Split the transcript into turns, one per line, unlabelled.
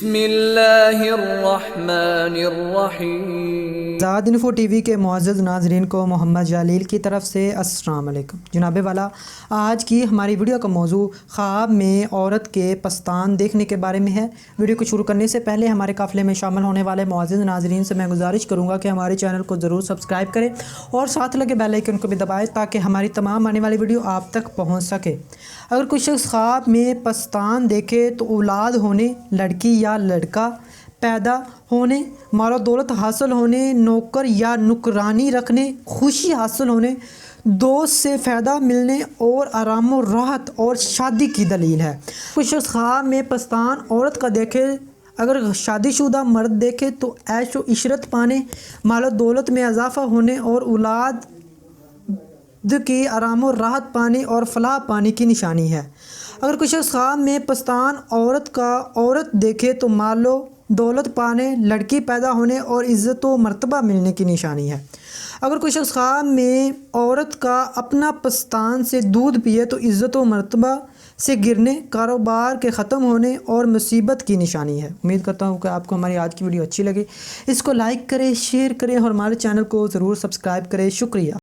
بسم اللہ الرحمن الرحیم۔
آزاد انفو ٹی وی کے معزز ناظرین کو محمد جلیل کی طرف سے السلام علیکم۔ جناب والا، آج کی ہماری ویڈیو کا موضوع خواب میں عورت کے پستان دیکھنے کے بارے میں ہے۔ ویڈیو کو شروع کرنے سے پہلے ہمارے قافلے میں شامل ہونے والے معزز ناظرین سے میں گزارش کروں گا کہ ہمارے چینل کو ضرور سبسکرائب کریں اور ساتھ لگے بیل آئیکن کو بھی دبائیں تاکہ ہماری تمام آنے والی ویڈیو آپ تک پہنچ سکے۔ اگر کوئی شخص خواب میں پستان دیکھے تو اولاد ہونے، لڑکی یا لڑکا پیدا ہونے، مال و دولت حاصل ہونے، نوکر یا نوکرانی رکھنے، خوشی حاصل ہونے، دوست سے فائدہ ملنے اور آرام و راحت اور شادی کی دلیل ہے۔ کوئی شخص خواب میں پستان عورت کا دیکھے، اگر شادی شدہ مرد دیکھے تو عیش و عشرت پانے، مال و دولت میں اضافہ ہونے اور اولاد کی آرام و راحت پانے اور فلاح پانے کی نشانی ہے۔ اگر کوئی شخص خواب میں پستان عورت دیکھے تو مال و دولت پانے، لڑکی پیدا ہونے اور عزت و مرتبہ ملنے کی نشانی ہے۔ اگر کوئی شخص خواب میں عورت کا اپنا پستان سے دودھ پیے تو عزت و مرتبہ سے گرنے، کاروبار کے ختم ہونے اور مصیبت کی نشانی ہے۔ امید کرتا ہوں کہ آپ کو ہماری آج کی ویڈیو اچھی لگے۔ اس کو لائک کریں، شیئر کریں اور ہمارے چینل کو ضرور سبسکرائب کریں۔ شکریہ۔